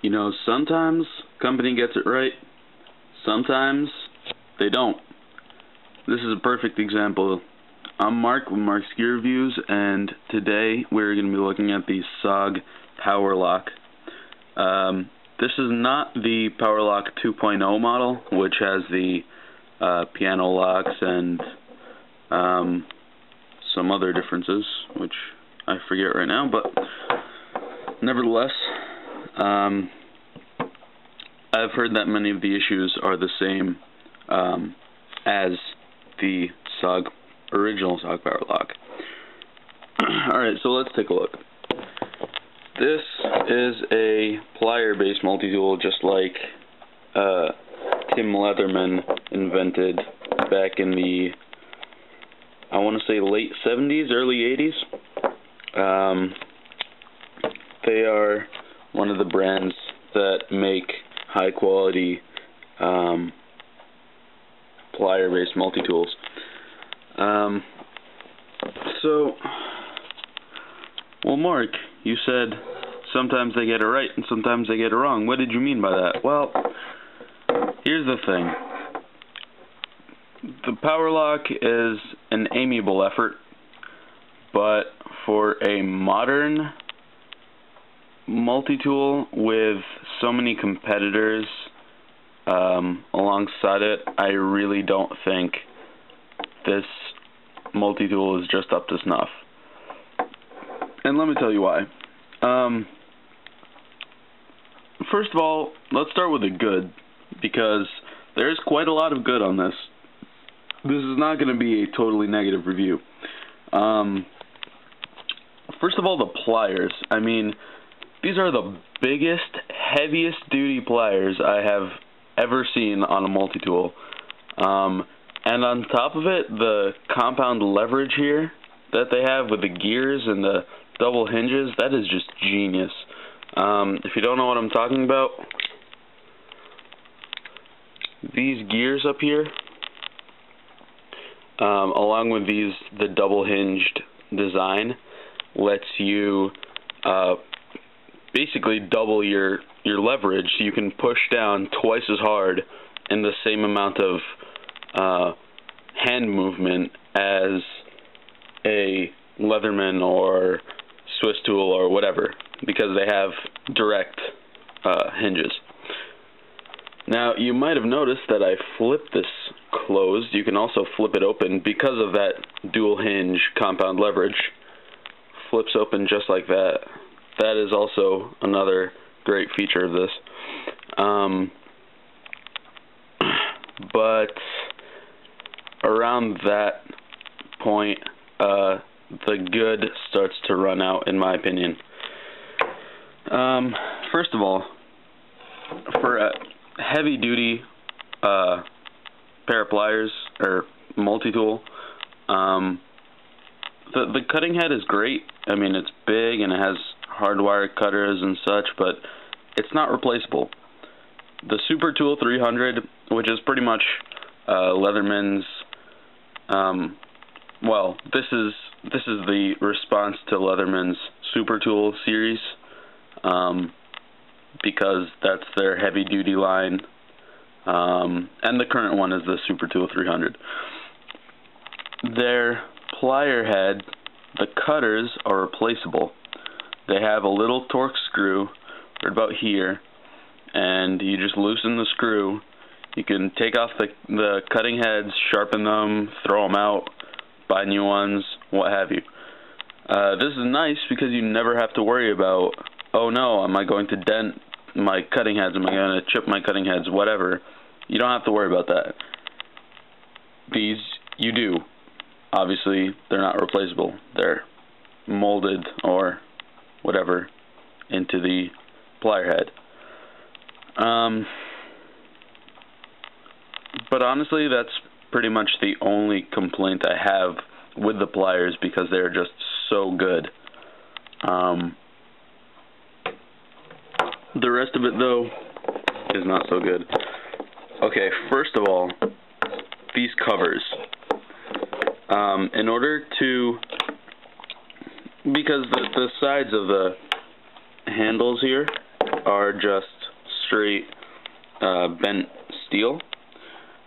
You know, sometimes company gets it right, sometimes they don't. This is a perfect example. I'm Mark with Mark's Gear Reviews, and today we're going to be looking at the SOG PowerLock. This is not the PowerLock 2.0 model, which has the piano locks and some other differences, which I forget right now, but nevertheless, I've heard that many of the issues are the same as the original SOG PowerLock. Alright, so let's take a look. This is a plier-based multi-tool, just like Tim Leatherman invented back in the, I want to say, late 70s, early 80s. They are one of the brands that make high-quality plier-based multi-tools. Well, Mark, you said sometimes they get it right and sometimes they get it wrong. What did you mean by that? Well, here's the thing. The PowerLock is an amiable effort, but for a modern multi-tool with so many competitors alongside it, I really don't think this multi-tool is just up to snuff. And let me tell you why. First of all, let's start with the good, because there's quite a lot of good on this. This is not going to be a totally negative review. First of all, the pliers. I mean, these are the biggest, heaviest duty pliers I have ever seen on a multi-tool. And on top of it, the compound leverage here that they have with the gears and the double hinges, that is just genius. If you don't know what I'm talking about, these gears up here, along with the double hinged design, lets you basically double your leverage, so you can push down twice as hard in the same amount of hand movement as a Leatherman or Swiss tool or whatever, because they have direct hinges. Now, you might have noticed that I flipped this closed. You can also flip it open because of that dual hinge compound leverage. Flips open just like that. That is also another great feature of this. But around that point, the good starts to run out, in my opinion. First of all, for a heavy-duty pair of pliers or multi-tool, the cutting head is great. I mean, it's big and it has hardwire cutters and such, but it's not replaceable. The Super Tool 300, which is pretty much Leatherman's, well, this is the response to Leatherman's Super Tool series, because that's their heavy-duty line, and the current one is the Super Tool 300. Their plier head, the cutters are replaceable. They have a little torque screw right about here, and you just loosen the screw. You can take off the cutting heads, sharpen them, throw them out, buy new ones, what have you. This is nice because you never have to worry about, oh no, am I going to dent my cutting heads, am I going to chip my cutting heads, whatever. You don't have to worry about that. These, you do. Obviously, they're not replaceable. They're molded or whatever into the plier head. But honestly, that's pretty much the only complaint I have with the pliers, because they're just so good. The rest of it, though, is not so good. Okay, first of all, these covers. In order to, because the sides of the handles here are just straight bent steel.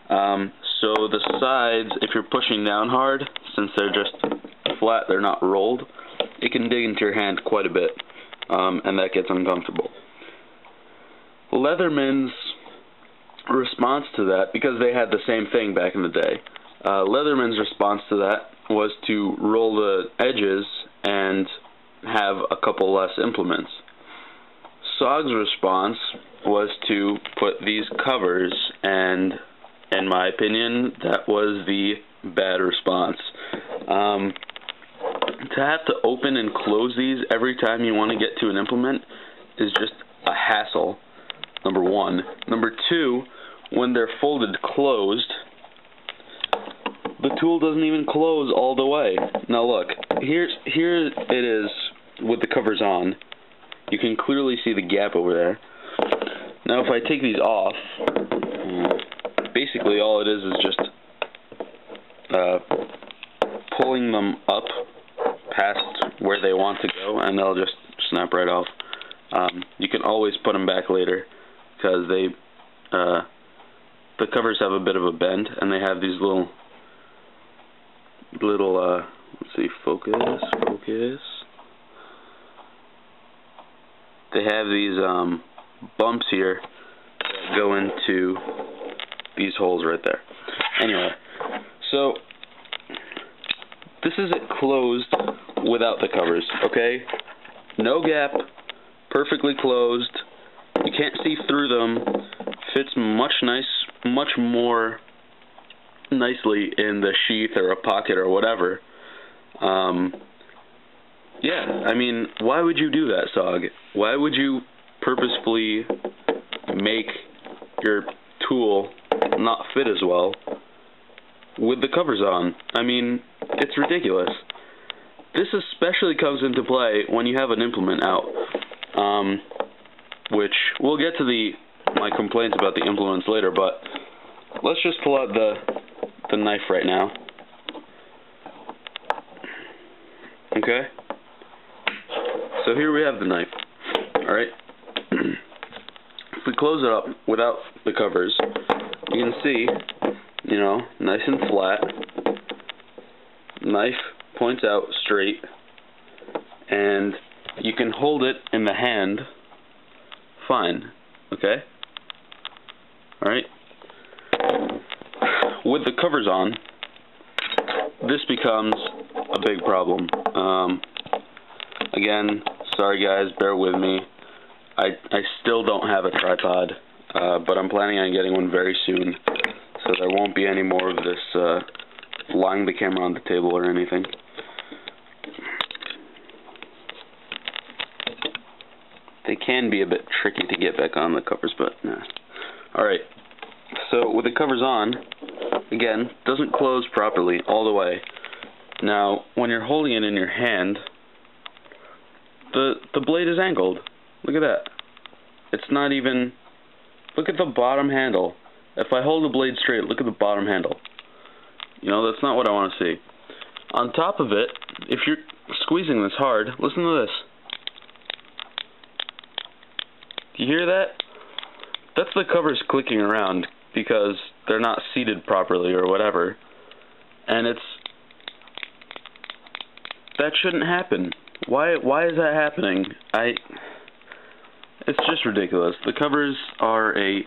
So the sides, if you're pushing down hard, since they're just flat, they're not rolled, it can dig into your hand quite a bit, and that gets uncomfortable. Leatherman's response to that, because they had the same thing back in the day, Leatherman's response to that was to roll the edges and have a couple less implements. SOG's response was to put these covers, and in my opinion, that was the bad response. To have to open and close these every time you want to get to an implement is just a hassle, number one. Number two, when they're folded closed, the tool doesn't even close all the way. Now look, here it is with the covers on. You can clearly see the gap over there. Now if I take these off, basically all it is just pulling them up past where they want to go, and they'll just snap right off. You can always put them back later, because the covers have a bit of a bend, and they have these little let's see, focus. They have these bumps here that go into these holes right there. Anyway, so this is it closed without the covers, okay? No gap, perfectly closed. You can't see through them. Fits much more nicely in the sheath or a pocket or whatever. Yeah, I mean, why would you do that, SOG? Why would you purposefully make your tool not fit as well with the covers on? I mean, it's ridiculous. This especially comes into play when you have an implement out, which we'll get to my complaints about the implements later, but let's just pull out the knife right now. Okay? So here we have the knife. Alright? If we close it up without the covers, you can see, nice and flat. Knife points out straight, and you can hold it in the hand fine. Okay? Alright? With the covers on, this becomes a big problem. Again, sorry guys, bear with me. I still don't have a tripod, but I'm planning on getting one very soon, so there won't be any more of this lying the camera on the table or anything. They can be a bit tricky to get back on the covers, but nah. Alright, so with the covers on, again, doesn't close properly all the way. Now, when you're holding it in your hand, the blade is angled. Look at that. It's not even... Look at the bottom handle. If I hold the blade straight, look at the bottom handle. That's not what I want to see. On top of it, if you're squeezing this hard, listen to this. Do you hear that? That's the covers clicking around because they're not seated properly or whatever. And that shouldn't happen. Why is that happening? It's just ridiculous. The covers are a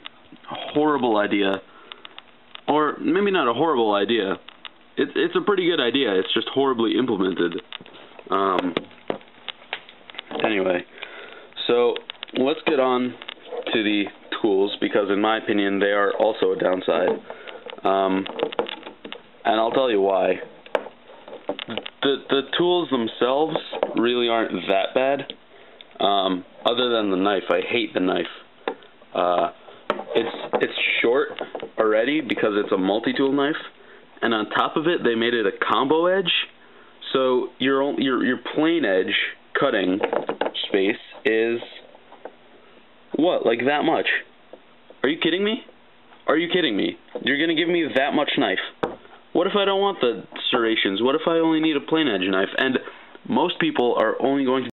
horrible idea. Or maybe not a horrible idea. It's a pretty good idea. It's just horribly implemented. Anyway, so let's get on to the tools, because in my opinion they are also a downside. And I'll tell you why. The tools themselves really aren't that bad. Other than the knife, I hate the knife. It's short already because it's a multi-tool knife, and on top of it they made it a combo edge. So your plain edge cutting space is what, like that much? Are you kidding me? Are you kidding me? You're gonna give me that much knife? What if I don't want the serrations? What if I only need a plain edge knife? And most people are only going to